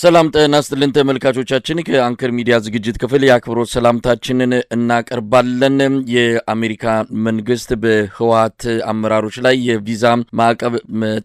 ሰላም ጤና ይስጥልን ተመልካቾቻችን ከአንከር ሚዲያ ዝግጅት ክፍል የአክብሮት ሰላምታችንን እናቀርባለን። የአሜሪካ መንግስት በህወሓት አመራሮች ላይ የቪዛ ማዕቀብ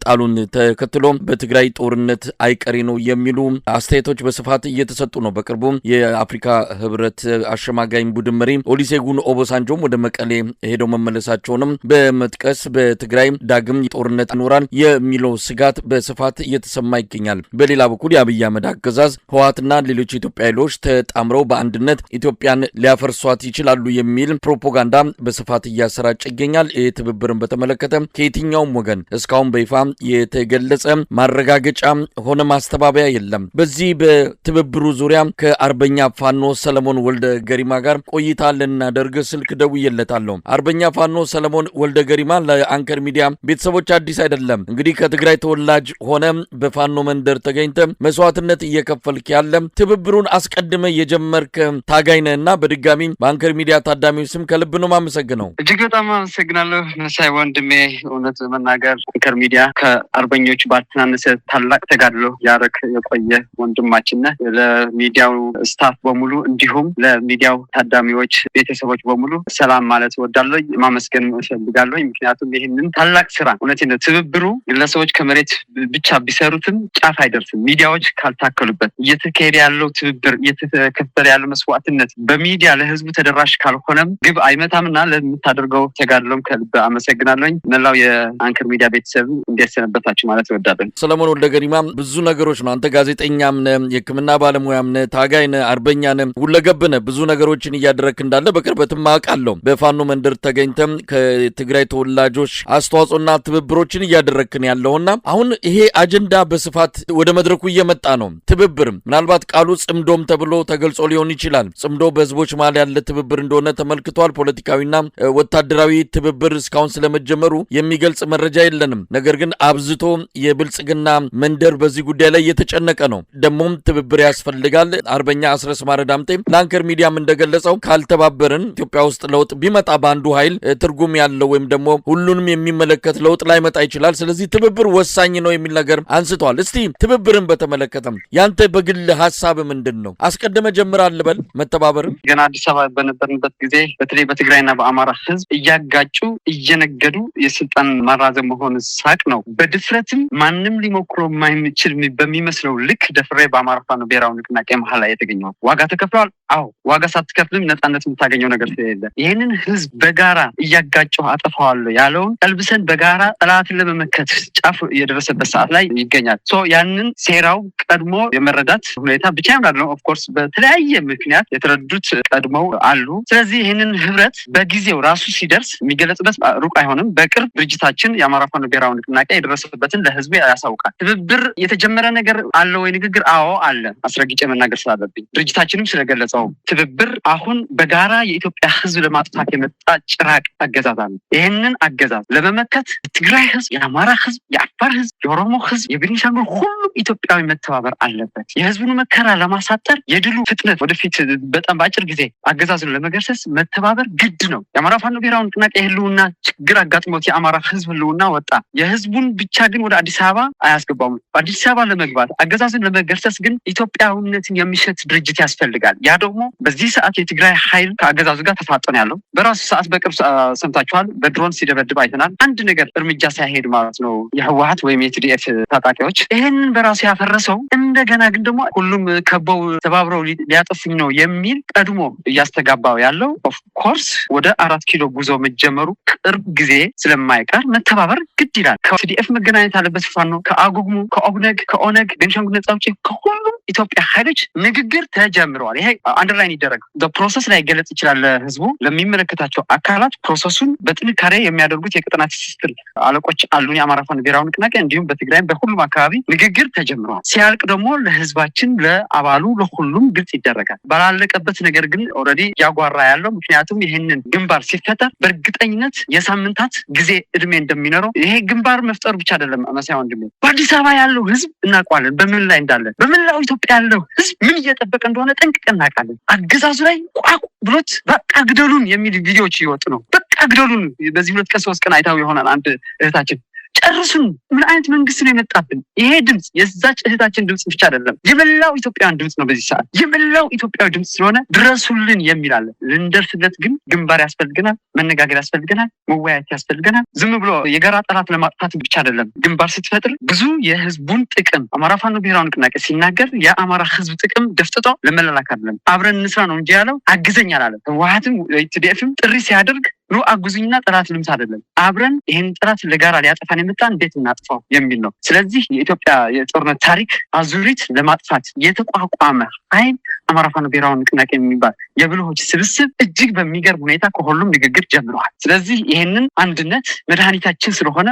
ጣሉን ተከትሎ በትግራይ ጦርነት አይቀሬ ነው የሚሉ አስተያየቶች በስፋት እየተሰጡ ነው። በቅርቡ የአፍሪካ ህብረት አሸማጋይ ቡድን መሪ ኦሉሴጉን ኦባሳንጆም ወደ መቀሌ ሄደው መመለሳቸውንም በመጥቀስ በትግራይ ዳግም ጦርነት ይኖራል የሚለው ስጋት በስፋት እየተሰማ ይገኛል። በሌላ በኩል የአብይ አህመድ አገዛዝ ህወሓትና ሌሎች ኢትዮጵያ ኃይሎች ተጣምረው በአንድነት ኢትዮጵያን ሊያፈርሷት ይችላሉ የሚል ፕሮፓጋንዳ በስፋት እያሰራጨ ይገኛል። የትብብርን በተመለከተ ከየትኛውም ወገን እስካሁን በይፋ የተገለጸ ማረጋገጫ ሆነ ማስተባበያ የለም። በዚህ በትብብሩ ዙሪያ ከአርበኛ ፋኖ ሰለሞን ወልደ ገሪማ ጋር ቆይታ ልናደርግ ስልክ ደውዬለታለሁ። አርበኛ ፋኖ ሰለሞን ወልደ ገሪማ ለአንከር ሚዲያ ቤተሰቦች አዲስ አይደለም። እንግዲህ ከትግራይ ተወላጅ ሆነ በፋኖ መንደር ተገኝተ መስዋዕትነት እየከፈልክ ያለ ትብብሩን አስቀድመ የጀመርክ ታጋይ ነህና በድጋሚ በአንከር ሚዲያ ታዳሚዎች ስም ከልብ ነው ማመሰግነው። እጅግ በጣም አመሰግናለሁ መሳይ ወንድሜ። እውነት መናገር አንከር ሚዲያ ከአርበኞች ባልተናነሰ ታላቅ ተጋድሎ ያረክ የቆየ ወንድማችን ነህ። ለሚዲያው ስታፍ በሙሉ እንዲሁም ለሚዲያው ታዳሚዎች ቤተሰቦች በሙሉ ሰላም ማለት እወዳለሁ፣ ማመስገን እፈልጋለሁ። ምክንያቱም ይህንን ታላቅ ስራ እውነቴን ነው ትብብሩ ግለሰቦች ከመሬት ብቻ ቢሰሩትም ጫፍ አይደርስም። ሚዲያዎች ካልታከሉበት እየተካሄደ ያለው ትብብር እየተከፈለ ያለው መስዋዕትነት በሚዲያ ለህዝቡ ተደራሽ ካልሆነም ግብ አይመታምና ለምታደርገው ተጋድሎም ከልብ አመሰግናለሁ። መላው የአንከር ሚዲያ ቤተሰብ እንዴት ሰነበታችሁ ማለት እወዳለሁ። ሰለሞን ወልደ ገሪማ ብዙ ነገሮች ነው። አንተ ጋዜጠኛም ነህ፣ የሕክምና ባለሙያም ነህ፣ ታጋይ ነህ፣ አርበኛ ነህ፣ ሁለገብ ነህ። ብዙ ነገሮችን እያደረክ እንዳለ በቅርበትም አውቃለሁ። በፋኖ መንደር ተገኝተም ከትግራይ ተወላጆች አስተዋጽኦና ትብብሮችን እያደረክን ያለውና አሁን ይሄ አጀንዳ በስፋት ወደ መድረኩ እየመጣ ነው። ትብብር ምናልባት ቃሉ ጽምዶም ተብሎ ተገልጾ ሊሆን ይችላል። ጽምዶ በህዝቦች መሃል ያለ ትብብር እንደሆነ ተመልክቷል። ፖለቲካዊና ወታደራዊ ትብብር እስካሁን ስለመጀመሩ የሚገልጽ መረጃ የለንም። ነገር ግን አብዝቶ የብልጽግና መንደር በዚህ ጉዳይ ላይ እየተጨነቀ ነው። ደግሞም ትብብር ያስፈልጋል። አርበኛ አስረስ ማረዳምጤ ለአንከር ሚዲያም እንደገለጸው ካልተባበርን ኢትዮጵያ ውስጥ ለውጥ ቢመጣ በአንዱ ኃይል ትርጉም ያለው ወይም ደግሞ ሁሉንም የሚመለከት ለውጥ ላይመጣ ይችላል። ስለዚህ ትብብር ወሳኝ ነው የሚል ነገር አንስተዋል። እስቲ ትብብርን በተመለከተ ያንተ በግል ሀሳብ ምንድነው? አስቀድመ ጀምራል በል መተባበር ገና አዲስ አበባ በነበርንበት ጊዜ በተለይ በትግራይና በአማራ ህዝብ እያጋጩ እየነገዱ የስልጣን ማራዘም መሆን ሳቅ ነው። በድፍረትም ማንም ሊሞክሮ የማይችል በሚመስለው ልክ ደፍሬ በአማራ ፋኖ ብሔራዊ ንቅናቄ መሀል ላይ የተገኘው ዋጋ ተከፍሏል። አዎ ዋጋ ሳትከፍልም ነፃነት የምታገኘው ነገር ስለሌለ ይህንን ህዝብ በጋራ እያጋጨው አጠፋዋለሁ ያለውን ቀልብሰን በጋራ ጠላትን ለመመከት ጫፍ የደረሰበት ሰዓት ላይ ይገኛል። ያንን ሴራው ቀድሞ የመረዳት ሁኔታ ብቻ ያምራል። ኦፍ ኮርስ በተለያየ ምክንያት የተረዱት ቀድሞው አሉ። ስለዚህ ይህንን ህብረት በጊዜው ራሱ ሲደርስ የሚገለጽበት ሩቅ አይሆንም። በቅርብ ድርጅታችን የአማራ ፋኖ ብሔራዊ ንቅናቄ የደረሰበትን ለህዝቡ ያሳውቃል። ትብብር የተጀመረ ነገር አለ ወይ? ንግግር አዎ አለ። አስረግጬ መናገር ስላለብኝ ድርጅታችንም ስለገለጸው ትብብር አሁን በጋራ የኢትዮጵያ ህዝብ ለማጥፋት የመጣ ጭራቅ አገዛዝ አለ። ይህንን አገዛዝ ለመመከት ትግራይ ህዝብ፣ የአማራ ህዝብ፣ የአፋር ህዝብ፣ የኦሮሞ ህዝብ፣ የቤኒሻንጉል ሁሉም ኢትዮጵያዊ መተባበር አለበት። የህዝቡን መከራ ለማሳጠር የድሉ ፍጥነት ወደፊት በጣም በአጭር ጊዜ አገዛዙን ለመገርሰስ መተባበር ግድ ነው። የአማራ ፋኖ ብሔራዊ ንቅናቄ ህልውና ችግር አጋጥሞት የአማራ ህዝብ ህልውና ወጣ። የህዝቡን ብቻ ግን ወደ አዲስ አበባ አያስገባውም። በአዲስ አበባ ለመግባት አገዛዙን ለመገርሰስ ግን ኢትዮጵያዊነትን የሚሸት ድርጅት ያስፈልጋል። ያ ደግሞ በዚህ ሰዓት የትግራይ ኃይል ከአገዛዙ ጋር ተፋጠነ ያለው በራሱ ሰዓት በቅርብ ሰምታችኋል። በድሮን ሲደበድብ አይተናል። አንድ ነገር እርምጃ ሳይሄድ ማለት ነው የህወሓት ወይም የቲዲኤፍ ታጣቂዎች ይህንን በራሱ ያፈረሰው እንደገና ግን ደግሞ ሁሉም ከበው ተባብረው ሊያጠፉኝ ነው የሚል ቀድሞ እያስተጋባው ያለው ኦፍ ኮርስ ወደ 4 ኪሎ ጉዞ መጀመሩ ቅርብ ጊዜ ስለማይቀር መተባበር ግድ ይላል። ከቲዲኤፍ መገናኘት አለበት። ፋኖ ከአጉግሙ፣ ከኦብነግ፣ ከኦነግ፣ ቤንሻንጉል ነጻ አውጪ ከሁሉም ኢትዮጵያ ኃይሎች ንግግር ተጀምረዋል። ይሄ አንደርላይን ይደረግ። በፕሮሰስ ላይ ገለጽ ይችላል። ህዝቡ ለሚመለከታቸው አካላት ፕሮሰሱን በጥንካሬ የሚያደርጉት የቀጠና ትስስር አለቆች አሉን። የአማራ ፋኖ ብሔራዊ ንቅናቄ እንዲሁም በትግራይም በሁሉም አካባቢ ንግግር ተጀምረዋል። ሲያልቅ ደግሞ ለህዝባችን ለአባሉ ለሁሉም ግልጽ ይደረጋል። ባላለቀበት ነገር ግን ኦልሬዲ ያጓራ ያለው ምክንያቱም ይህንን ግንባር ሲፈጠር በእርግጠኝነት የሳምንታት ጊዜ እድሜ እንደሚኖረው ይሄ ግንባር መፍጠር ብቻ አይደለም። መሳይ ወንድሜ በአዲስ አበባ ያለው ህዝብ እናውቀዋለን በምን ላይ እንዳለ። በመላው ኢትዮጵያ ያለው ህዝብ ምን እየጠበቀ እንደሆነ ጠንቅቀን እናውቃለን። አገዛዙ ላይ ቋቁ ብሎት በቃ ግደሉን የሚል ቪዲዮዎች እየወጡ ነው። በቃ ግደሉን። በዚህ 2 ቀን 3 ቀን አይታው ይሆናል አንድ እህታችን ጨርሱን። ምን አይነት መንግስት ነው የመጣብን? ይሄ ድምጽ የዛች እህታችን ድምጽ ብቻ አይደለም፣ የመላው ኢትዮጵያውያን ድምጽ ነው። በዚህ ሰዓት የመላው ኢትዮጵያዊ ድምጽ ስለሆነ ድረሱልን የሚል አለ። ልንደርስለት ግን ግንባር ያስፈልገናል፣ መነጋገር ያስፈልገናል፣ መወያየት ያስፈልገናል። ዝም ብሎ የጋራ ጠላት ለማጥፋት ብቻ አይደለም። ግንባር ስትፈጥር ብዙ የህዝቡን ጥቅም አማራ ፋኖ ብሔራዊ ንቅናቄ ሲናገር የአማራ ህዝብ ጥቅም ደፍጥጦ ለመላላክ አይደለም። አብረን እንስራ ነው እንጂ ያለው አግዘኝ አላለም። ህወሓትም ቲዲኤፍም ጥሪ ሲያደርግ ኑ አጉዝኝና ጠላት ልምስ አይደለም። አብረን ይሄን ጠላት ለጋራ ሊያጠፋን የመጣ እንዴት እናጥፋው የሚል ነው። ስለዚህ የኢትዮጵያ የጦርነት ታሪክ አዙሪት ለማጥፋት የተቋቋመ ኃይል አማራ ፋኖ ብሔራዊ ንቅናቄ የሚባል የብልሆች ስብስብ እጅግ በሚገርም ሁኔታ ከሁሉም ንግግር ጀምረዋል። ስለዚህ ይሄንን አንድነት መድኃኒታችን ስለሆነ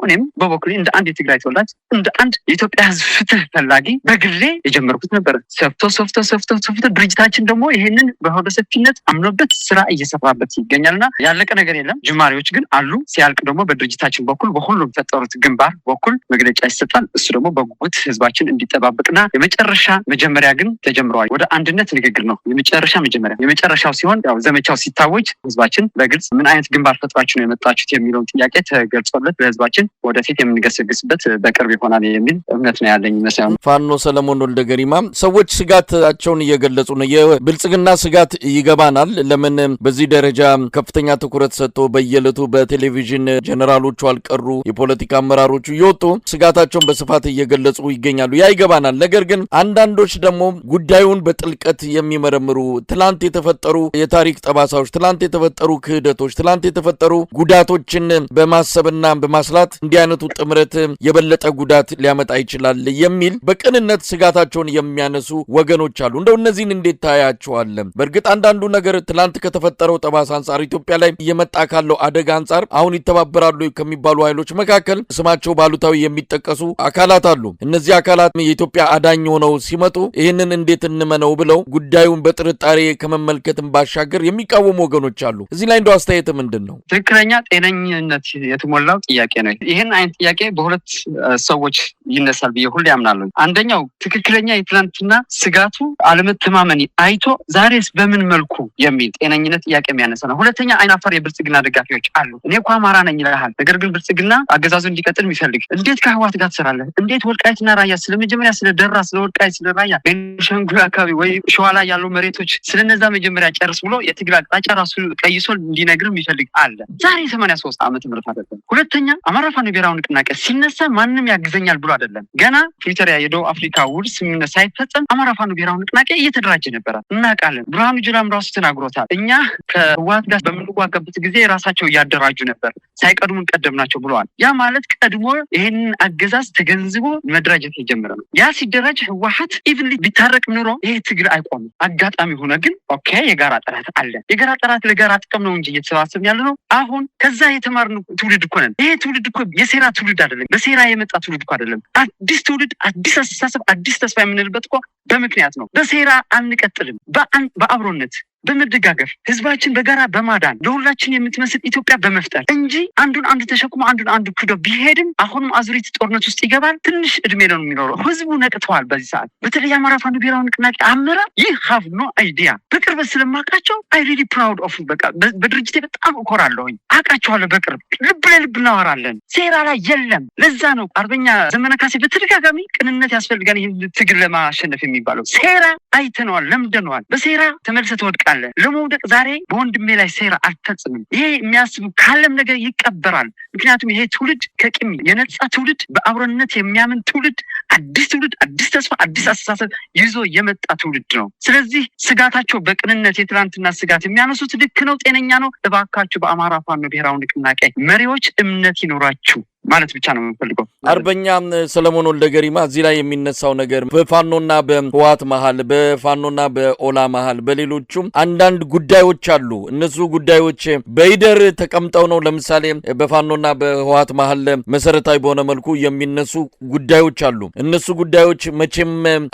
እኔም በበኩሌ እንደ አንድ የትግራይ ተወላጅ እንደ አንድ የኢትዮጵያ ህዝብ ፍትህ ፈላጊ በግሌ የጀመርኩት ነበር። ሰፍቶ ድርጅታችን ደግሞ ይሄንን በሆደ ሰፊነት አምኖበት ስራ እየሰራበት ይገኛልና ያለቀ ነገር የለም። ጅማሬዎች ግን አሉ። ሲያልቅ ደግሞ በድርጅታችን በኩል በሁሉም ፈጠሩት ግንባር በኩል መግለጫ ይሰጣል። እሱ ደግሞ በጉጉት ህዝባችን እንዲጠባበቅና የመጨረሻ መጀመሪያ ግን ተጀምረዋል። ወደ አንድነት ንግግር ነው የመጨረሻው ሲሆን ያው ዘመቻው ሲታወጅ ህዝባችን በግልጽ ምን አይነት ግንባር ፈጥራችሁ ነው የመጣችሁት የሚለውን ጥያቄ ተገልጾለት ለህዝባችን ወደፊት የምንገሰግስበት በቅርብ ይሆናል የሚል እምነት ነው ያለኝ ይመስላል። ፋኖ ሰለሞን ወልደ ገሪማ ሰዎች ስጋታቸውን እየገለጹ ነው። የብልጽግና ስጋት ይገባናል። ለምን በዚህ ደረጃ ከፍተኛ ትኩረት ሰጥቶ በየዕለቱ በቴሌቪዥን ጀነራሎቹ አልቀሩ የፖለቲካ አመራሮቹ እየወጡ ስጋታቸውን በስፋት እየገለጹ ይገኛሉ። ያ ይገባናል። ነገር ግን አንዳንዶች ደግሞ ጉዳዩን በጥልቀት የሚመረምሩ ትላንት የተፈጠሩ የታሪክ ጠባሳዎች፣ ትላንት የተፈጠሩ ክህደቶች፣ ትላንት የተፈጠሩ ጉዳቶችን በማሰብና በማስላት እንዲህ አይነቱ ጥምረት የበለጠ ጉዳት ሊያመጣ ይችላል የሚል በቅንነት ስጋታቸውን የሚያነሱ ወገኖች አሉ። እንደው እነዚህን እንዴት ታያቸዋል? በእርግጥ አንዳንዱ ነገር ትላንት ከተፈጠረው ጠባሳ አንጻር ኢትዮጵያ ላይ እየመጣ ካለው አደጋ አንጻር አሁን ይተባበራሉ ከሚባሉ ኃይሎች መካከል ስማቸው ባሉታዊ የሚጠቀሱ አካላት አሉ። እነዚህ አካላት የኢትዮጵያ አዳኝ ሆነው ሲመጡ ይህንን እንዴት እንመነው ብለው ጉዳዩን በጥርጣሬ ከመመልከትም ባሻገር የሚቃወሙ ወገኖች አሉ። እዚህ ላይ እንደው አስተያየት ምንድን ነው? ትክክለኛ ጤነኝነት የተሞላው ጥያቄ ነው። ይህን አይነት ጥያቄ በሁለት ሰዎች ይነሳል ብዬ ሁሌ ያምናለሁ። አንደኛው ትክክለኛ የትላንትና ስጋቱ አለመተማመን አይቶ ዛሬስ በምን መልኩ የሚል ጤነኝነት ጥያቄ የሚያነሳ ነው። ሁለተኛ አይናፋር የብልጽግና ደጋፊዎች አሉ። እኔ እኮ አማራ ነኝ ይልሃል፣ ነገር ግን ብልጽግና አገዛዙ እንዲቀጥል የሚፈልግ እንዴት ከህወሓት ጋር ትሰራለህ? እንዴት ወልቃይትና ራያ ስለመጀመሪያ ስለ ደራ ስለ ወልቃይት ስለ ራያ ቤንሻንጉል አካባቢ ወይ ሸዋ ላይ ያሉ መሬቶች ስለነዛ መጀመሪያ ጨርስ ብሎ የትግል አቅጣጫ ራሱ ቀይሶ እንዲነግር የሚፈልግ አለ። ዛሬ 83 ዓመተ ምህረት አይደለም። ሁለተኛ አማራ ፋኖ ብሔራዊ ንቅናቄ ሲነሳ ማንም ያግዘኛል ብሎ አይደለም። ገና ፕሪቶሪያ የደቡብ አፍሪካ ውል ስምምነት ሳይፈጸም አማራ ፋኖ ብሔራዊ ንቅናቄ እየተደራጀ ነበረ፣ እናውቃለን። ብርሃኑ ጁላም ራሱ ተናግሮታል። እኛ ከህወሓት ጋር በምንዋጋበት ጊዜ ራሳቸው እያደራጁ ነበር፣ ሳይቀድሙን ቀደምናቸው ብለዋል። ያ ማለት ቀድሞ ይህንን አገዛዝ ተገንዝቦ መደራጀት የጀመረ ነው። ያ ሲደራጅ ህወሓት ኢቭን ቢታረቅ ኑሮ ይሄ ትግል አይቆምም። አጋጣሚ ሆነ ግን የጋራ ጠላት አለ። የጋራ ጠላት ለጋራ ጥቅም ነው እንጂ እየተሰባሰብን ያለ ነው። አሁን ከዛ የተማርን ትውልድ እኮ ነን። ይሄ ትውልድ እኮ የሴራ ትውልድ አይደለም፣ በሴራ የመጣ ትውልድ እኮ አይደለም። አዲስ ትውልድ፣ አዲስ አስተሳሰብ፣ አዲስ ተስፋ የምንልበት እኮ በምክንያት ነው። በሴራ አንቀጥልም። በአብሮነት በመደጋገፍ ህዝባችን በጋራ በማዳን ለሁላችን የምትመስል ኢትዮጵያ በመፍጠር እንጂ አንዱን አንዱ ተሸክሞ አንዱን አንዱ ክዶ ቢሄድም አሁንም አዙሪት ጦርነት ውስጥ ይገባል። ትንሽ እድሜ ነው የሚኖረው። ህዝቡ ነቅተዋል። በዚህ ሰዓት በተለይ አማራ ፋኖ ብሔራዊ ንቅናቄ አመራር ይህ ሀቭ ኖ አይዲያ በቅርበት ስለማውቃቸው አይ ሪሊ ፕራውድ ኦፍ በቃ በድርጅቴ በጣም እኮራለሁኝ። አውቃቸዋለሁ። በቅርብ ልብ ለልብ እናወራለን። ሴራ ላይ የለም። ለዛ ነው አርበኛ ዘመነ ካሴ በተደጋጋሚ ቅንነት ያስፈልጋል ይህን ትግል ለማሸነፍ የሚባለው። ሴራ አይተነዋል፣ ለምደነዋል። በሴራ ተመልሰህ ትወድቃለህ። ለመውደቅ ዛሬ በወንድሜ ላይ ሴራ አልፈጽምም። ይሄ የሚያስቡ ካለም ነገር ይቀበራል። ምክንያቱም ይሄ ትውልድ ከቂም የነጻ ትውልድ፣ በአብሮነት የሚያምን ትውልድ፣ አዲስ ትውልድ፣ አዲስ ተስፋ፣ አዲስ አስተሳሰብ ይዞ የመጣ ትውልድ ነው። ስለዚህ ስጋታቸው በቅንነት የትላንትና ስጋት የሚያነሱት ልክ ነው፣ ጤነኛ ነው። እባካችሁ በአማራ ፋኖ ብሔራዊ ንቅናቄ መሪዎች እምነት ይኖራችሁ ማለት ብቻ ነው የምንፈልገው። አርበኛ ሰለሞን ወልደ ገሪማ እዚህ ላይ የሚነሳው ነገር በፋኖና በህወሓት መሃል፣ በፋኖና በኦላ መሃል፣ በሌሎቹም አንዳንድ ጉዳዮች አሉ። እነሱ ጉዳዮች በይደር ተቀምጠው ነው። ለምሳሌ በፋኖና በህወሓት መሃል መሰረታዊ በሆነ መልኩ የሚነሱ ጉዳዮች አሉ። እነሱ ጉዳዮች መቼም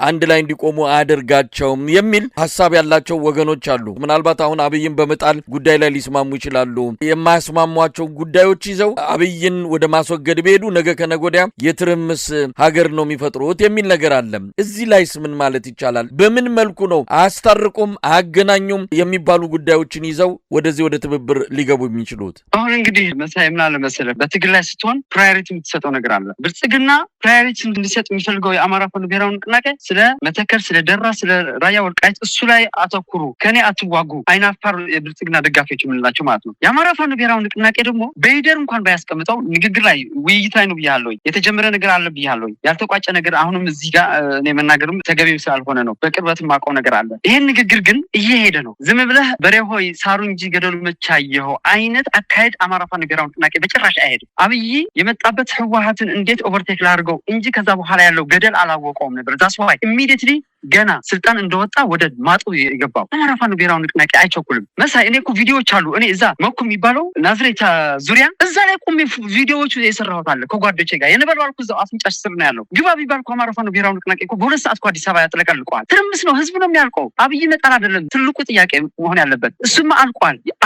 አንድ ላይ እንዲቆሙ አያደርጋቸውም የሚል ሐሳብ ያላቸው ወገኖች አሉ። ምናልባት አሁን አብይን በመጣል ጉዳይ ላይ ሊስማሙ ይችላሉ። የማያስማሟቸው ጉዳዮች ይዘው አብይን ወደ ማስወገድ ቢሄዱ ነገ ከነገ ወዲያ የትርምስ ሀገር ነው የሚፈጥሩት የሚል ነገር አለ። እዚህ ላይስ ምን ማለት ይቻላል? በምን መልኩ ነው አያስታርቁም አያገናኙም የሚባሉ ጉዳዮችን ይዘው ወደዚህ ወደ ትብብር ሊገቡ የሚችሉት? አሁን እንግዲህ መሳይ ምን አለ መሰለህ፣ በትግል ላይ ስትሆን ፕራዮሪቲ የምትሰጠው ነገር አለ። ብልጽግና ፕራዮሪቲ እንዲሰጥ የሚፈልገው የአማራ ፋኖ ብሔራዊ ንቅናቄ ስለ መተከል፣ ስለ ደራ፣ ስለ ራያ ወልቃይት እሱ ላይ አተኩሩ፣ ከኔ አትዋጉ፣ አይናፋር የብልጽግና ደጋፊዎች የምንላቸው ማለት ነው። የአማራ ፋኖ ብሔራዊ ንቅናቄ ደግሞ በሂደር እንኳን ባያስቀምጠው ንግግር ላይ ውይይት ላይ ነው ብያለሁ። የተጀመረ ነገር አለ ብያለሁ። ያልተቋጨ ነገር አሁንም እዚህ ጋር እኔ መናገርም ተገቢም ስላልሆነ ነው። በቅርበት ማውቀው ነገር አለ። ይሄን ንግግር ግን እየሄደ ነው። ዝም ብለህ በሬ ሆይ ሳሩ እንጂ ገደሉ መቻየው አይነት አካሄድ አማራ ፋኖ ብሔራዊ ንቅናቄ በጭራሽ አይሄድም። አብይ የመጣበት ህወሓትን እንዴት ኦቨርቴክ ላድርገው እንጂ ከዛ በኋላ ያለው ገደል አላወቀውም ነበር። ዛስ ዋይ ኢሚዲየትሊ ገና ስልጣን እንደወጣ ወደ ማጡ የገባው አማራ ፋኖ ብሔራዊ ንቅናቄ አይቸኩልም። መሳይ እኔ እኮ ቪዲዮዎች አሉ። እኔ እዛ መኩ የሚባለው ናዝሬት ዙሪያ እዛ ላይ ቆሜ ቪዲዮዎቹ የሰራሁት አለ ከጓደኞቼ ጋር የነበረው እዛው አፍንጫሽ ስር ነው ያለው። ግባ ቢባል እኮ አማራ ፋኖ ብሔራዊ ንቅናቄ እኮ በሁለት ሰዓት እኮ አዲስ አበባ ያጥለቀልቀዋል። ትርምስ ነው፣ ህዝብ ነው የሚያልቀው። አብይ መጣል አይደለም ትልቁ ጥያቄ መሆን ያለበት። እሱማ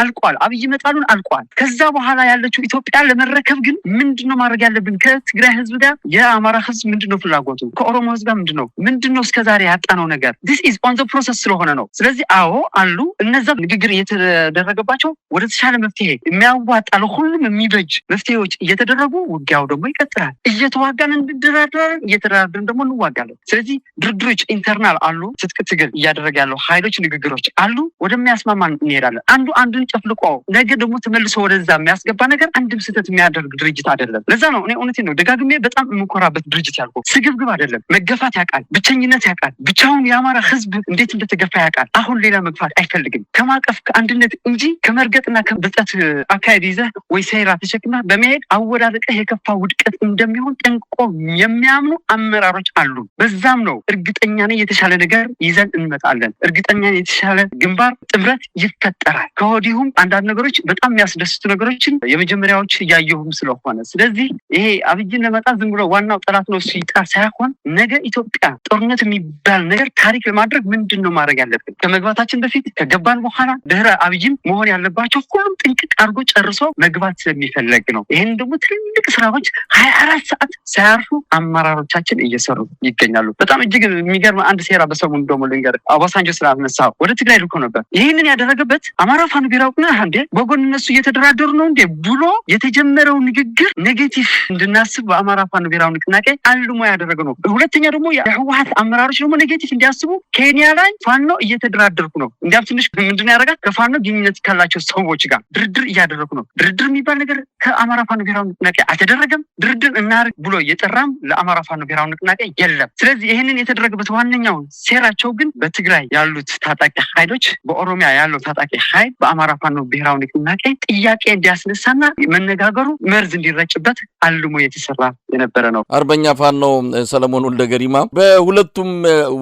አልቋል። አብይ መጣሉን አልቋል። ከዛ በኋላ ያለችው ኢትዮጵያ ለመረከብ ግን ምንድነው ማድረግ ያለብን? ከትግራይ ህዝብ ጋር የአማራ ህዝብ ምንድነው ፍላጎቱ? ከኦሮሞ ህዝብ ጋር ምንድነው እስከዛሬ ያጣነው ነገር? this is on the process ስለሆነ ነው። ስለዚህ አዎ አሉ እነዛ ንግግር እየተደረገባቸው ወደ ተሻለ መፍትሄ የሚያዋጣ ለሁሉም የሚበጅ መፍትሄዎች እየተደረጉ ውጊያው ደግሞ ይቀጥላል። እየተዋጋን እንደራደራለን፣ እየተደራደርን ደግሞ እንዋጋለን። ስለዚህ ድርድሮች ኢንተርናል አሉ። ትጥቅ ትግል እያደረገ ያለው ኃይሎች ንግግሮች አሉ። ወደሚያስማማን እንሄዳለን። አንዱ አንዱን ጨፍልቆ ነገ ደግሞ ተመልሶ ወደዛ የሚያስገባ ነገር አንድም ስህተት የሚያደርግ ድርጅት አይደለም። ለዛ ነው እኔ እውነቴን ነው ደጋግሜ በጣም የምኮራበት ድርጅት ያልኩት። ስግብግብ አይደለም። መገፋት ያውቃል፣ ብቸኝነት ያውቃል። ብቻውን የአማራ ህዝብ እንዴት እንደተገፋ ያውቃል። አሁን ሌላ መግፋት አይፈልግም። ከማቀፍ ከአንድነት እንጂ ከመርገጥና ከብልጠት አካሄድ ይዘህ ወይ ሴራ ተሸክማ በመሄድ አወዳደቀህ የከፋ ውድቀት እንደሚሆን ጠንቅቆ የሚያምኑ አመራሮች አሉ። በዛም ነው እርግጠኛ ነኝ የተሻለ ነገር ይዘን እንመጣለን። እርግጠኛ ነኝ የተሻለ ግንባር ጥምረት ይፈጠራል። ከወዲሁም አንዳንድ ነገሮች በጣም የሚያስደስቱ ነገሮችን የመጀመሪያዎች እያየሁም ስለሆነ ስለዚህ ይሄ አብይን ለመጣ ዝም ብሎ ዋናው ጠላት ነው እሱ ይጣ ሳይሆን ነገ ኢትዮጵያ ጦርነት የሚባል ነገር ታሪክ ለማድረግ ምንድነው ማድረግ ያለብን? ከመግባታችን በፊት ከገባን በኋላ ድህረ አብይም መሆን ያለባቸው ሁሉም ጥንቅቅ አድርጎ ጨርሶ መግባት ስለሚፈለግ ነው። ይሄን ደግሞ ትልልቅ ስራዎች 24 ሰዓት ሳያርፉ አመራሮቻችን እየሰሩ ይገኛሉ። በጣም እጅግ የሚገርም አንድ ሴራ በሰሙን ደግሞ ልንገር። አባሳንጆ ስላነሳው ወደ ትግራይ ልኮ ነበር። ይህንን ያደረገበት አማራ ፋኖ ብሔራዊ እንዴ በጎን እነሱ እየተደራደሩ ነው እንዴ ብሎ የተጀመረው ንግግር ኔጌቲቭ እንድናስብ በአማራ ፋኖ ብሔራዊ ንቅናቄ አልሞ ያደረገ ነው። ሁለተኛ ደግሞ የህወሓት አመራሮች ደግሞ ኔጌቲቭ እንዲያስቡ ኬንያ ላይ ፋኖ እየተደራደርኩ ነው እንዲያም ትንሽ ምንድነው ያደረጋት ከፋኖ ግንኙነት ካላቸው ሰዎች ጋር ድርድር እያደረኩ ነው። ድርድር የሚባል ነገር ከአማራ ፋኖ ብሔራዊ ንቅናቄ አልተደረገም። ድርድር እናርግ ብሎ የጠራም ለአማራ ፋኖ ብሔራዊ ንቅናቄ የለም። ስለዚህ ይህንን የተደረገበት ዋነኛው ሴራቸው ግን በትግራይ ያሉት ታጣቂ ኃይሎች በኦሮሚያ ያለው ታጣቂ ኃይል በአማራ ፋኖ ብሔራዊ ንቅናቄ ጥያቄ እንዲያስነሳና መነጋገሩ መርዝ እንዲረጭበት አልሞ የተሰራ የነበረ ነው። አርበኛ ፋኖ ሰለሞን ወልደገሪማ በሁለቱም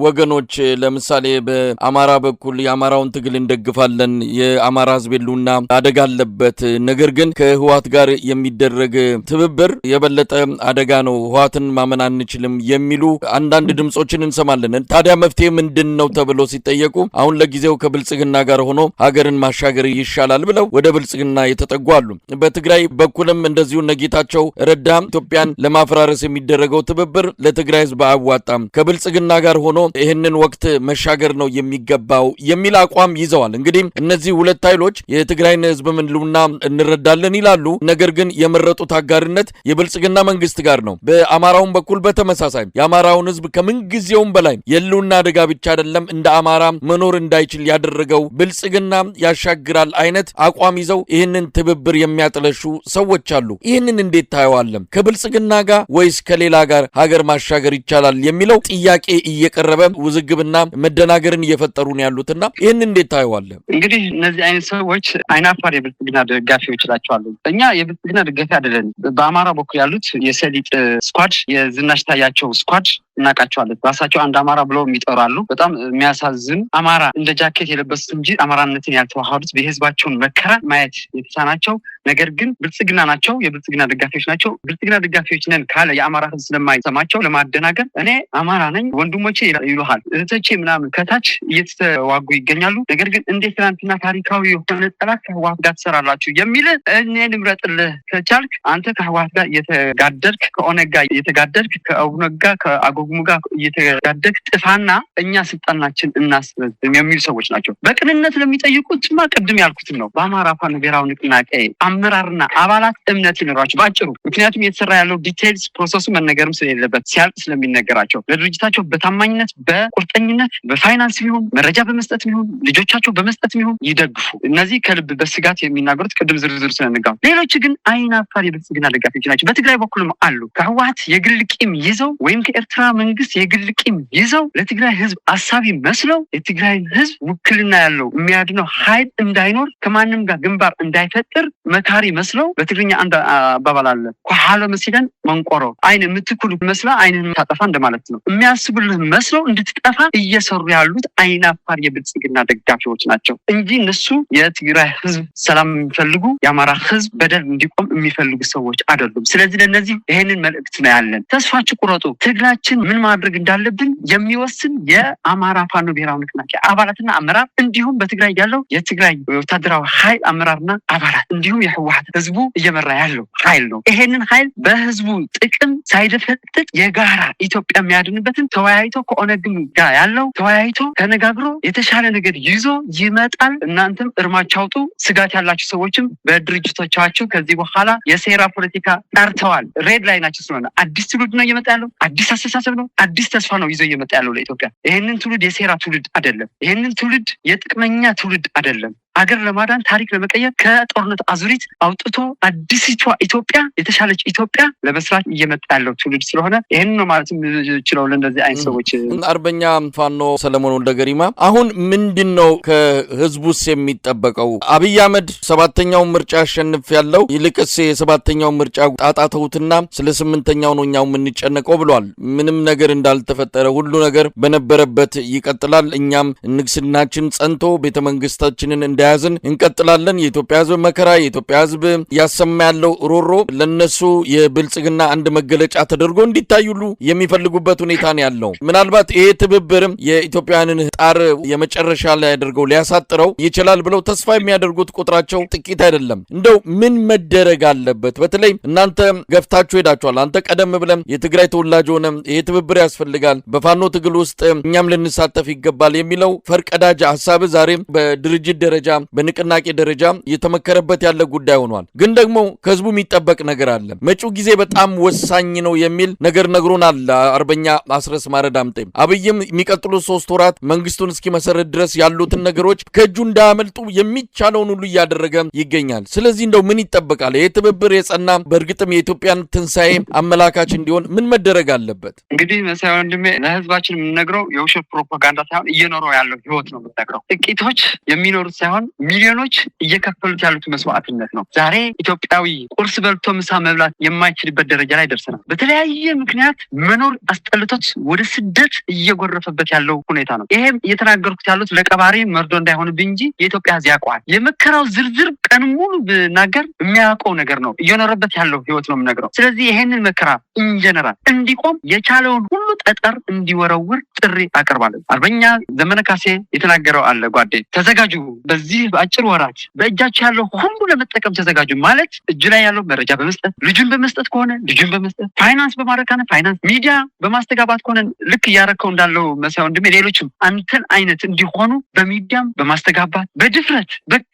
ወገኖች ለምሳሌ በአማራ በኩል የአማራውን ትግል እንደግፋለን፣ የአማራ ህዝብ ህልውና አደጋ አለበት፣ ነገር ግን ከህወሓት ጋር የሚደረግ ትብብር የበለጠ አደጋ ነው፣ ህወሓትን ማመን አንችልም የሚሉ አንዳንድ ድምጾችን እንሰማለን። ታዲያ መፍትሄ ምንድን ነው ተብሎ ሲጠየቁ አሁን ለጊዜው ከብልጽግና ጋር ሆኖ ሀገርን ማሻገር ይሻላል ብለው ወደ ብልጽግና የተጠጉ አሉ። በትግራይ በኩልም እንደዚሁ ነጌታቸው ረዳ ኢትዮጵያን ለማፈራረስ የሚደረገው ትብብር ለትግራይ ህዝብ አያዋጣም፣ ከብልጽግና ጋር ሆኖ ይህንን ወቅት መሻገር ነው የሚገባው የሚል አቋም ይዘዋል። እንግዲህ እነዚህ ሁለት ኃይሎች የትግራይን ህዝብ ህልውና እንረዳለን ይላሉ። ነገር ግን የመረጡት አጋርነት የብልጽግና መንግስት ጋር ነው። በአማራውን በኩል በተመሳሳይ የአማራውን ህዝብ ከምንጊዜውም በላይ የህልውና አደጋ ብቻ አይደለም እንደ አማራ መኖር እንዳይችል ያደረገው ብልጽግና ያሻግራል አይነት አቋም ይዘው ይህንን ትብብር የሚያጥለሹ ሰዎች አሉ። ይህንን እንዴት ታየዋለም? ከብልጽግና ጋር ወይስ ከሌላ ጋር ሀገር ማሻገር ይቻላል የሚለው ጥያቄ እየቀረበ ውዝግብና መደናገርን እየፈጠሩ ነው ያሉትና ይህን እንዴት ታየዋለም? እንግዲህ እነዚህ አይነት ሰዎች አይናፋር የብልጽግና ደጋፊዎች እላቸዋለሁ። እኛ የብልጽግና ደጋፊ አይደለን። በአማራ በኩል ያሉት የሰሊጥ ስኳድ፣ የዝናሽ ታያቸው ስኳድ እናቃቸዋለን። ራሳቸው አንድ አማራ ብለው የሚጠራሉ። በጣም የሚያሳዝን አማራ እንደ ጃኬት የለበሱት እንጂ አማራነትን ያልተዋሃዱት በህዝባቸውን መከራ ማየት የተሳናቸው ነገር ግን ብልጽግና ናቸው፣ የብልጽግና ደጋፊዎች ናቸው። ብልጽግና ደጋፊዎች ነን ካለ የአማራ ህዝብ ስለማይሰማቸው ለማደናገር እኔ አማራ ነኝ ወንድሞቼ ይሉሃል፣ እህቶቼ ምናምን ከታች እየተዋጉ ይገኛሉ። ነገር ግን እንዴት ትናንትና ታሪካዊ የሆነ ጠላት ከህወሓት ጋር ትሰራላችሁ የሚል እኔ ልምረጥልህ ከቻልክ አንተ ከህወሓት ጋር እየተጋደድክ ከኦነግ ጋር እየተጋደድክ ከኦነግ ጋር ከአጎግሙ ጋር እየተጋደድክ ጥፋና እኛ ስልጣናችን እናስረዝም የሚሉ ሰዎች ናቸው። በቅንነት ለሚጠይቁትማ ቅድም ያልኩትን ነው። በአማራ ፋኖ ብሔራዊ ንቅናቄ አመራርና አባላት እምነት ይኖራቸው ባጭሩ። ምክንያቱም የተሰራ ያለው ዲቴይልስ ፕሮሰሱ መነገርም ስለሌለበት ሲያልቅ ስለሚነገራቸው ለድርጅታቸው በታማኝነት በቁርጠኝነት በፋይናንስ ቢሆን መረጃ በመስጠት ቢሆን ልጆቻቸው በመስጠት ቢሆን ይደግፉ። እነዚህ ከልብ በስጋት የሚናገሩት ቅድም ዝርዝር ስለነጋው። ሌሎች ግን አይናፋር የብልጽግና ደጋፊዎች ናቸው። በትግራይ በኩልም አሉ። ከህወሓት የግል ቂም ይዘው ወይም ከኤርትራ መንግስት የግል ቂም ይዘው ለትግራይ ህዝብ አሳቢ መስለው የትግራይ ህዝብ ውክልና ያለው የሚያድነው ኃይል እንዳይኖር ከማንም ጋር ግንባር እንዳይፈጥር መካሪ መስለው በትግርኛ አንድ አባባል አለ። ከኋላ መስለን መንቆሮ አይን የምትኩል መስላ አይንን ታጠፋ እንደማለት ነው። የሚያስቡልህ መስለው እንድትጠፋ እየሰሩ ያሉት አይናፋር የብልጽግና ደጋፊዎች ናቸው እንጂ እነሱ የትግራይ ህዝብ ሰላም የሚፈልጉ የአማራ ህዝብ በደል እንዲቆም የሚፈልጉ ሰዎች አይደሉም። ስለዚህ ለነዚህ ይሄንን መልእክት ነው ያለን። ተስፋችሁ ቁረጡ። ትግላችን ምን ማድረግ እንዳለብን የሚወስን የአማራ ፋኖ ብሔራዊ ንቅናቄ አባላትና አመራር እንዲሁም በትግራይ ያለው የትግራይ ወታደራዊ ኃይል አመራርና አባላት እንዲሁም የህወሓት ህዝቡ እየመራ ያለው ኃይል ነው። ይሄንን ኃይል በህዝቡ ጥቅም ሳይደፈጥጥ የጋራ ኢትዮጵያ የሚያድንበትን ተወያይቶ ከኦነግም ጋር ያለው ተወያይቶ ተነጋግሮ የተሻለ ነገር ይዞ ይመጣል። እናንተም እርማችሁ አውጡ። ስጋት ያላችሁ ሰዎችም በድርጅቶቻችሁ ከዚህ በኋላ የሴራ ፖለቲካ ጠርተዋል። ሬድ ላይ ናቸው። ስለሆነ አዲስ ትውልድ ነው እየመጣ ያለው። አዲስ አስተሳሰብ ነው። አዲስ ተስፋ ነው ይዞ እየመጣ ያለው ለኢትዮጵያ። ይሄንን ትውልድ የሴራ ትውልድ አይደለም። ይሄንን ትውልድ የጥቅመኛ ትውልድ አይደለም። አገር ለማዳን ታሪክ ለመቀየር ከጦርነት አዙሪት አውጥቶ አዲስቷ ኢትዮጵያ የተሻለች ኢትዮጵያ ለመስራት እየመጣ ያለው ትውልድ ስለሆነ ይሄን ነው ማለት የምችለው ለእንደዚህ አይነት ሰዎች። አርበኛ ፋኖ ሰለሞን ወልደገሪማ አሁን ምንድነው ከህዝቡስ የሚጠበቀው? አብይ አህመድ 7ኛው ምርጫ አሸንፍ ያለው ይልቅስ የ7ኛው ምርጫ ጣጣተውትና ስለ 8ኛው ነው እኛው የምንጨነቀው ብሏል። ምንም ነገር እንዳልተፈጠረ ሁሉ ነገር በነበረበት ይቀጥላል። እኛም ንግስናችን ጸንቶ ቤተመንግስታችንን ያዝን እንቀጥላለን። የኢትዮጵያ ህዝብ መከራ የኢትዮጵያ ህዝብ ያሰማ ያለው ሮሮ ለነሱ የብልጽግና አንድ መገለጫ ተደርጎ እንዲታዩሉ የሚፈልጉበት ሁኔታ ነው ያለው። ምናልባት ይሄ ትብብርም የኢትዮጵያንን ጣር የመጨረሻ ላይ ያደርገው ሊያሳጥረው ይችላል ብለው ተስፋ የሚያደርጉት ቁጥራቸው ጥቂት አይደለም። እንደው ምን መደረግ አለበት? በተለይ እናንተ ገፍታችሁ ሄዳችኋል። አንተ ቀደም ብለም የትግራይ ተወላጅ ሆነ ይሄ ትብብር ያስፈልጋል፣ በፋኖ ትግል ውስጥ እኛም ልንሳተፍ ይገባል የሚለው ፈርቀዳጅ ሐሳብ ዛሬ በድርጅት ደረጃ በንቅናቄ ደረጃ የተመከረበት ያለ ጉዳይ ሆኗል። ግን ደግሞ ከህዝቡ የሚጠበቅ ነገር አለ። መጪው ጊዜ በጣም ወሳኝ ነው የሚል ነገር ነግሮናል አርበኛ አስረስ ማረዳምጤ። አብይም የሚቀጥሉት 3 ወራት መንግስቱን እስኪመሰረት ድረስ ያሉትን ነገሮች ከእጁ እንዳያመልጡ የሚቻለውን ሁሉ እያደረገ ይገኛል። ስለዚህ እንደው ምን ይጠበቃል? ይሄ ትብብር የጸና በእርግጥም የኢትዮጵያን ትንሳኤ አመላካች እንዲሆን ምን መደረግ አለበት? እንግዲህ መሳይ ወንድሜ ለህዝባችን የምንነግረው የውሸት ፕሮፓጋንዳ ሳይሆን እየኖረው ያለው ህይወት ነው የምንነግረው። ጥቂቶች የሚኖሩት ሳይሆን ሚሊዮኖች እየከፈሉት ያሉት መስዋዕትነት ነው። ዛሬ ኢትዮጵያዊ ቁርስ በልቶ ምሳ መብላት የማይችልበት ደረጃ ላይ ደርሰናል። በተለያየ ምክንያት መኖር አስጠልቶት ወደ ስደት እየጎረፈበት ያለው ሁኔታ ነው። ይሄም እየተናገርኩት ያሉት ለቀባሪ መርዶ እንዳይሆንብኝ እንጂ የኢትዮጵያ ህዝብ ያውቀዋል። የመከራው ዝርዝር ቀን ሙሉ ብናገር የሚያውቀው ነገር ነው። እየኖረበት ያለው ህይወት ነው የምነግረው። ስለዚህ ይሄንን መከራ ኢንጀነራል እንዲቆም የቻለውን ሁሉ ጠጠር እንዲወረውር ጥሪ አቀርባለሁ። አርበኛ ዘመነ ካሴ የተናገረው አለ። ጓዴ ተዘጋጁ፣ በዚህ በአጭር ወራት በእጃችሁ ያለው ሁሉ ለመጠቀም ተዘጋጁ ማለት እጁ ላይ ያለው መረጃ በመስጠት ልጁን በመስጠት ከሆነ ልጁን በመስጠት ፋይናንስ በማድረግ ከሆነ ፋይናንስ ሚዲያ በማስተጋባት ከሆነ ልክ እያረከው እንዳለው መሳይ ወንድሜ ሌሎችም አንተን አይነት እንዲሆኑ በሚዲያም በማስተጋባት በድፍረት በቃ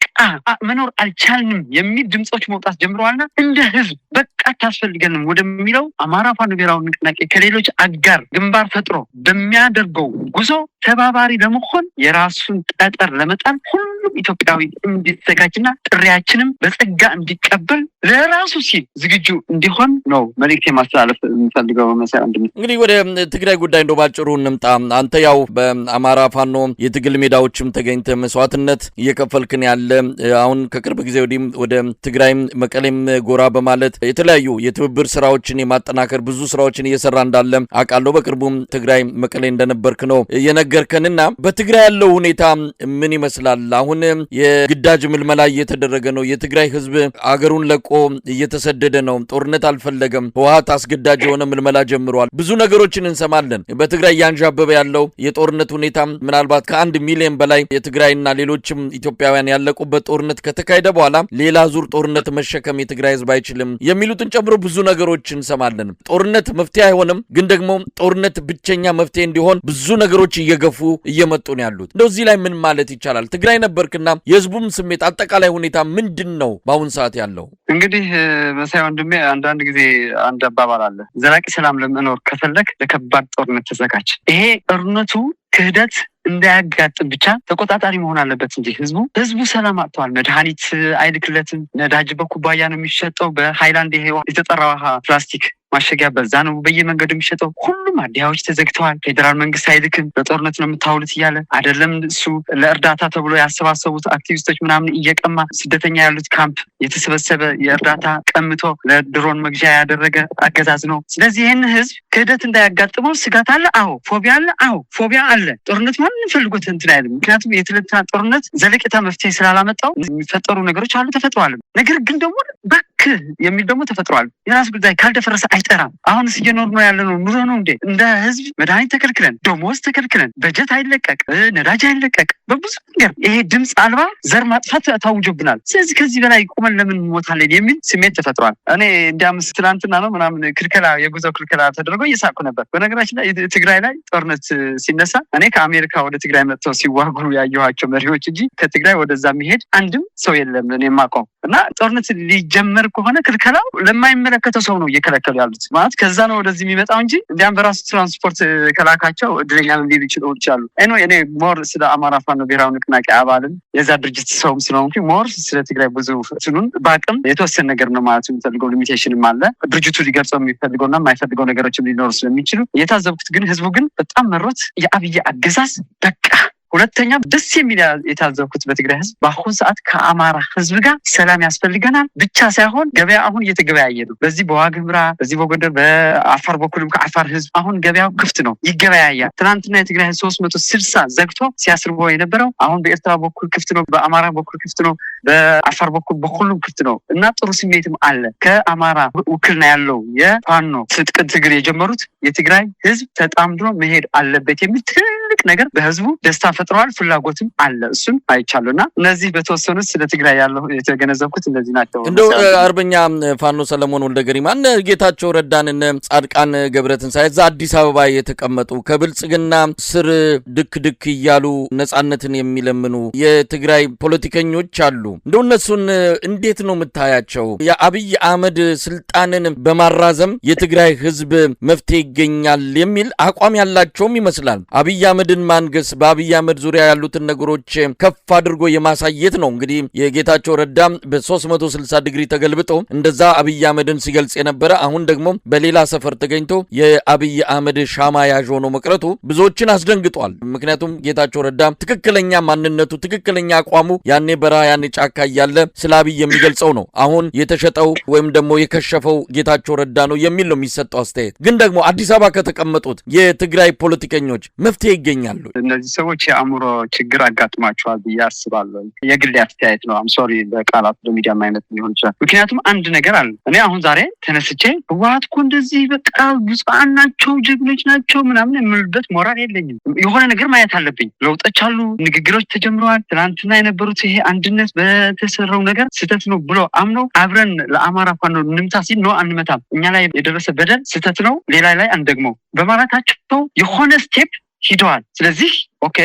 መኖር አልቻልንም የሚል ድምጾች መውጣት ጀምረዋልና እንደ ህዝብ በቃ ታስፈልገንም ወደሚለው አማራ ፋኖ ብሔራዊ ንቅናቄ ከሌሎች አጋር ግንባር ፈጥሮ በሚያደርገው ጉዞ ተባባሪ ለመሆን የራሱን ጠጠር ለመጣል ሁሉ ሁሉም ኢትዮጵያዊ እንዲዘጋጅና ጥሪያችንም በጸጋ እንዲቀበል ለራሱ ሲል ዝግጁ እንዲሆን ነው መልእክት ማስተላለፍ የምፈልገው። እንግዲህ ወደ ትግራይ ጉዳይ እንደው ባጭሩ እንምጣ። አንተ ያው በአማራ ፋኖ የትግል ሜዳዎችም ተገኝተህ መስዋዕትነት እየከፈልክን ያለ አሁን ከቅርብ ጊዜ ወዲህም ወደ ትግራይም መቀሌም ጎራ በማለት የተለያዩ የትብብር ስራዎችን የማጠናከር ብዙ ስራዎችን እየሰራ እንዳለ አውቃለሁ። በቅርቡም ትግራይ መቀሌ እንደነበርክ ነው የነገርከንና በትግራይ ያለው ሁኔታ ምን ይመስላል? አሁን የግዳጅ ምልመላ እየተደረገ ነው። የትግራይ ህዝብ አገሩን ለቆ እየተሰደደ ነው። ጦርነት አልፈለገም። ህወሓት አስገዳጅ የሆነ ምልመላ ጀምሯል። ብዙ ነገሮችን እንሰማለን። በትግራይ ያንዣበበ ያለው የጦርነት ሁኔታ ምናልባት ከ1 ሚሊዮን በላይ የትግራይና ሌሎችም ኢትዮጵያውያን ያለቁበት ጦርነት ከተካሄደ በኋላ ሌላ ዙር ጦርነት መሸከም የትግራይ ህዝብ አይችልም የሚሉትን ጨምሮ ብዙ ነገሮችን እንሰማለን። ጦርነት መፍትሄ አይሆንም፣ ግን ደግሞ ጦርነት ብቸኛ መፍትሄ እንዲሆን ብዙ ነገሮች እየገፉ እየመጡ ነው ያሉት። እንደው እዚህ ላይ ምን ማለት ይቻላል? ትግራይ ነበርክና የህዝቡም ስሜት አጠቃላይ ሁኔታ ምንድን ነው በአሁን ሰዓት ያለው? እንግዲህ መሳይ ወንድሜ አንዳንድ ጊዜ አንድ አባባል አለ። ዘላቂ ሰላም ለመኖር ከፈለክ ለከባድ ጦርነት ተዘጋጅ። ይሄ ጦርነቱ ክህደት እንዳያጋጥም ብቻ ተቆጣጣሪ መሆን አለበት እንጂ ህዝቡ ሰላም አጥቷል። መድኃኒት አይልክለትም። ነዳጅ በኩባያ ነው የሚሸጠው። በሃይላንድ ይሄ የተጠራ ውሃ ፕላስቲክ ማሸጊያ በዛ ነው በየመንገዱ የሚሸጠው። ሁሉም አዲያዎች ተዘግተዋል። ፌዴራል መንግስት አይልክም። በጦርነት ነው የምታውሉት እያለ አይደለም እሱ ለእርዳታ ተብሎ ያሰባሰቡት አክቲቪስቶች ምናምን እየቀማ ስደተኛ ያሉት ካምፕ የተሰበሰበ የእርዳታ ቀምቶ ለድሮን መግዣ ያደረገ አገዛዝ ነው። ስለዚህ ይህን ህዝብ ክህደት እንዳያጋጥመው ስጋት አለ። አዎ ፎቢያ አለ። አዎ ፎቢያ አለ። ጦርነት ማንም ፈልጎት እንትን አይልም። ምክንያቱም የትለታ ጦርነት ዘለቄታ መፍትሄ ስላላመጣው የሚፈጠሩ ነገሮች አሉ፣ ተፈጥሯል። ነገር ግን ደግሞ ባክ የሚል ደግሞ ተፈጥሯል። የራስ ጉዳይ ካልደፈረሰ አይጠራም። አሁንስ እየኖር ነው ያለነው ኑሮ ነው እንዴ? እንደ ህዝብ መድኃኒት ተከልክለን፣ ደሞዝ ተከልክለን፣ በጀት አይለቀቅ፣ ነዳጅ አይለቀቅ፣ በብዙ ነገር ይሄ ድምፅ አልባ ዘር ማጥፋት ታውጆብናል። ስለዚህ ከዚህ በላይ ቁመን ለምን እንሞታለን የሚል ስሜት ተፈጥሯል። እኔ እንዲያምስ ትናንትና ነው ምናምን ክልከላ የጉዞ ክልከላ ተደርጎ እየሳቁ ነበር። በነገራችን ላይ ትግራይ ላይ ጦርነት ሲነሳ እኔ ከአሜሪካ ወደ ትግራይ መጥተው ሲዋጉ ያየኋቸው መሪዎች እንጂ ከትግራይ ወደዛ የሚሄድ አንድም ሰው የለም እኔ የማውቀው። እና ጦርነት ሊጀመር ከሆነ ክልከላው ለማይመለከተው ሰው ነው እየከለከሉ ያሉት። ማለት ከዛ ነው ወደዚህ የሚመጣው እንጂ እንዲያም በራሱ ትራንስፖርት ከላካቸው እድለኛ ሊሉ ይችላሉ። እኔ ሞር ስለ አማራ ፋኖ ብሔራዊ ንቅናቄ አባልን የዛ ድርጅት ሰውም ስለሆንኩ ሞር ስለ ትግራይ ብዙ ስኑን በአቅም የተወሰነ ነገር ነው ማለት የሚፈልገው ሊሚቴሽንም አለ። ድርጅቱ ሊገልጸው የሚፈልገውና የማይፈልገው ነገሮችም ሊኖሩ ስለሚችሉ የታዘብኩት ግን ህዝቡ ግን በጣም መሮት የአብይ አገዛዝ በቃ። ሁለተኛ ደስ የሚል የታዘብኩት በትግራይ ህዝብ በአሁኑ ሰዓት ከአማራ ህዝብ ጋር ሰላም ያስፈልገናል ብቻ ሳይሆን ገበያ አሁን እየተገበያየ ነው። በዚህ በዋግምራ በዚህ በጎንደር በአፋር በኩልም ከአፋር ህዝብ አሁን ገበያው ክፍት ነው፣ ይገበያያል። ትናንትና የትግራይ ህዝብ 360 ዘግቶ ሲያስርበው የነበረው አሁን በኤርትራ በኩል ክፍት ነው፣ በአማራ በኩል ክፍት ነው፣ በአፋር በኩል በሁሉም ክፍት ነው እና ጥሩ ስሜትም አለ። ከአማራ ውክልና ያለው የፋኖ ትጥቅ ትግል የጀመሩት የትግራይ ህዝብ ተጣምዶ መሄድ አለበት የሚል ትልቅ ነገር በህዝቡ ደስታ ፈጥሯል። ፍላጎትም አለ። እሱም አይቻሉና እነዚህ በተወሰኑት ስለ ትግራይ ያለው የተገነዘብኩት እንደዚህ ናቸው። እንደው አርበኛ ፋኖ ሰለሞን ወልደገሪማ እነ ጌታቸው ረዳን እነ ጻድቃን ገብረትንሳኤ እዛ አዲስ አበባ የተቀመጡ ከብልጽግና ስር ድክ እያሉ ነጻነትን የሚለምኑ የትግራይ ፖለቲከኞች አሉ። እንደው እነሱን እንዴት ነው የምታያቸው? የአብይ አህመድ ስልጣንን በማራዘም የትግራይ ህዝብ መፍትሄ ይገኛል የሚል አቋም ያላቸውም ይመስላል። አብይ አህመድን ማንገስ በአብይ አህመድ ዙሪያ ያሉትን ነገሮች ከፍ አድርጎ የማሳየት ነው። እንግዲህ የጌታቸው ረዳ በ360 ዲግሪ ተገልብጦ እንደዛ አብይ አህመድን ሲገልጽ የነበረ አሁን ደግሞ በሌላ ሰፈር ተገኝቶ የአብይ አህመድ ሻማ ያዥ ሆኖ መቅረቱ ብዙዎችን አስደንግጧል። ምክንያቱም ጌታቸው ረዳ ትክክለኛ ማንነቱ ትክክለኛ አቋሙ ያኔ በረሃ ያኔ ጫካ እያለ ስለ አብይ የሚገልጸው ነው። አሁን የተሸጠው ወይም ደግሞ የከሸፈው ጌታቸው ረዳ ነው የሚል ነው የሚሰጠው አስተያየት። ግን ደግሞ አዲስ አበባ ከተቀመጡት የትግራይ ፖለቲከኞች መፍትሄ ይገኛሉ? እነዚህ ሰዎች የአእምሮ ችግር አጋጥሟቸዋል ብዬ አስባለሁ። የግል አስተያየት ነው። ሶሪ በቃላት በሚዲያ አይነት ሊሆን ይችላል። ምክንያቱም አንድ ነገር አለ። እኔ አሁን ዛሬ ተነስቼ ህወሓት እኮ እንደዚህ በቃ ብፁዓን ናቸው ጀግኖች ናቸው ምናምን የምልበት ሞራል የለኝም። የሆነ ነገር ማየት አለብኝ። ለውጦች አሉ፣ ንግግሮች ተጀምረዋል። ትናንትና የነበሩት ይሄ አንድነት በተሰራው ነገር ስህተት ነው ብሎ አምነው አብረን ለአማራ ፋኖ እንምታ ሲል ነው አንመታም፣ እኛ ላይ የደረሰ በደል ስህተት ነው ሌላ ላይ አንደግመው በማለታቸው የሆነ ስቴፕ ሂደዋል። ስለዚህ ኦኬ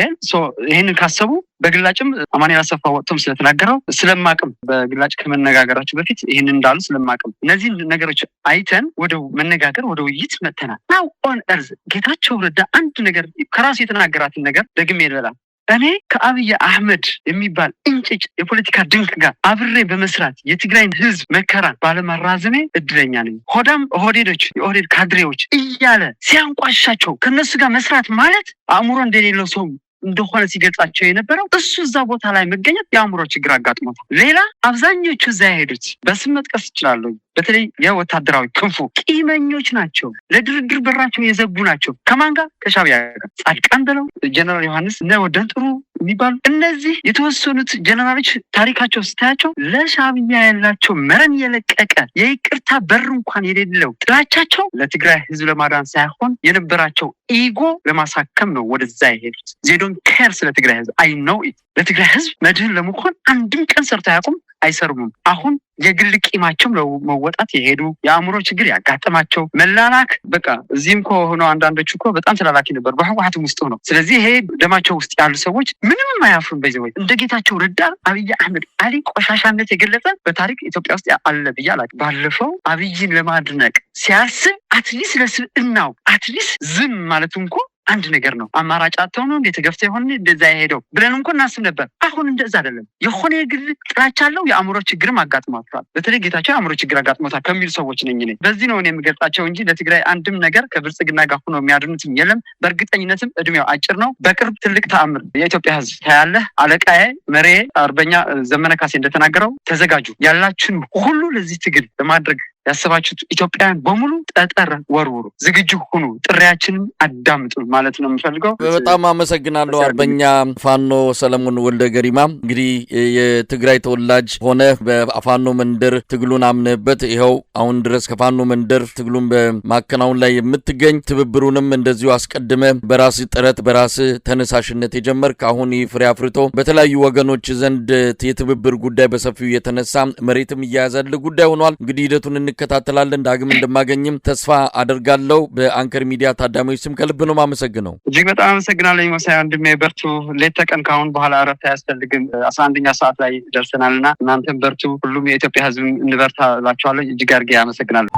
ይህንን ካሰቡ በግላጭም አማኑኤል አሰፋ ወጥቶም ስለተናገረው ስለማቅም በግላጭ ከመነጋገራቸው በፊት ይህንን እንዳሉ ስለማቅም እነዚህ ነገሮች አይተን ወደ መነጋገር ወደ ውይይት መጥተናል። ናው ኦን እርዝ ጌታቸው ረዳ አንድ ነገር ከራሱ የተናገራትን ነገር ደግሜ ይላል። እኔ ከአብይ አህመድ የሚባል እንጭጭ የፖለቲካ ድንክ ጋር አብሬ በመስራት የትግራይን ህዝብ መከራ ባለማራዘሜ እድለኛ ነኝ። ሆዳም ኦህዴዶች የኦህዴድ ካድሬዎች እያለ ሲያንቋሻቸው ከነሱ ጋር መስራት ማለት አእምሮ እንደሌለው ሰው እንደሆነ ሲገልጻቸው የነበረው እሱ እዛ ቦታ ላይ መገኘት የአእምሮ ችግር አጋጥሞታል። ሌላ አብዛኞቹ እዛ የሄዱት በስም መጥቀስ ይችላሉ። በተለይ የወታደራዊ ክንፉ ቂመኞች ናቸው። ለድርድር በራቸው የዘጉ ናቸው። ከማን ጋር? ከሻዕቢያ ጋር። ጻድቃን ብለው ጀነራል ዮሐንስ እነ ወደንጥሩ የሚባሉ እነዚህ የተወሰኑት ጀነራሎች ታሪካቸው ስታያቸው ለሻዕቢያ ያላቸው መረን የለቀቀ የይቅርታ በር እንኳን የሌለው ጥላቻቸው ለትግራይ ህዝብ ለማዳን ሳይሆን የነበራቸው ኢጎ ለማሳከም ነው ወደዛ የሄዱት። ዜዶን ኬር ስለ ትግራይ ህዝብ አይ ኖው ኢት። ለትግራይ ህዝብ መድህን ለመሆን አንድም ቀን ሰርቶ አያውቁም፣ አይሰሩም። አሁን የግል ቂማቸው ለመወጣት የሄዱ የአእምሮ ችግር ያጋጠማቸው መላላክ በቃ እዚህም ሆኖ አንዳንዶቹ እኮ በጣም ተላላኪ ነበር በህወሓትም ውስጥ ሆነው። ስለዚህ ይሄ ደማቸው ውስጥ ያሉ ሰዎች ምንም አያፍሩም። በዚህ እንደ ጌታቸው ረዳ አብይ አህመድ አሊ ቆሻሻነት የገለጸ በታሪክ ኢትዮጵያ ውስጥ አለ ብዬ አላውቅም። ባለፈው አብይን ለማድነቅ ሲያስብ አትሊስት ለስብዕናው አትሊስት ዝም ማለት እንኳ አንድ ነገር ነው። አማራጭ አጥተው ነው እንዴ ተገፍተ ይሆን እንደዛ ያሄደው ብለን እንኳን እናስብ ነበር። አሁን እንደዛ አይደለም። የሆነ የግል ጥላቻ አለው። የአእምሮ ችግርም አጋጥሟቸዋል። በተለይ ጌታቸው የአእምሮ ችግር አጋጥሞታል ከሚሉ ሰዎች ነኝ እኔ። በዚህ ነው እኔ የምገልጻቸው እንጂ ለትግራይ አንድም ነገር ከብልጽግና ጋር ሆኖ የሚያድኑትም የለም። በእርግጠኝነትም እድሜው አጭር ነው። በቅርብ ትልቅ ተአምር የኢትዮጵያ ህዝብ ታያለህ። አለቃዬ መሪ አርበኛ ዘመነ ካሴ እንደተናገረው ተዘጋጁ፣ ያላችሁን ሁሉ ለዚህ ትግል በማድረግ ያሰባችሁት ኢትዮጵያውያን በሙሉ ጠጠር ወርውሩ፣ ዝግጁ ሁኑ፣ ጥሪያችንን አዳምጡ ማለት ነው የምፈልገው። በጣም አመሰግናለሁ አርበኛ ፋኖ ሰለሞን ወልደ ገሪማ። እንግዲህ የትግራይ ተወላጅ ሆነ በፋኖ መንደር ትግሉን አምነህበት ይኸው አሁን ድረስ ከፋኖ መንደር ትግሉን በማከናወን ላይ የምትገኝ ትብብሩንም እንደዚሁ አስቀድመ በራስ ጥረት በራስ ተነሳሽነት የጀመርክ አሁን ፍሬ አፍርቶ በተለያዩ ወገኖች ዘንድ የትብብር ጉዳይ በሰፊው የተነሳ መሬትም እያያዘልህ ጉዳይ ሆኗል። እንግዲህ ሂደቱን እንከታተላለን። ዳግም እንደማገኝም ተስፋ አደርጋለሁ። በአንከር ሚዲያ ታዳሚዎች ስም ከልብ ነው የማመሰግነው። እጅግ በጣም አመሰግናለሁ መሳይ ወንድሜ። በርቱ። ሌት ተቀን ካሁን በኋላ እረፍት አያስፈልግም። 11ኛ ሰዓት ላይ ደርሰናልና እናንተም በርቱ። ሁሉም የኢትዮጵያ ህዝብ እንበርታ እላችኋለሁ። እጅግ አድርጌ አመሰግናለሁ።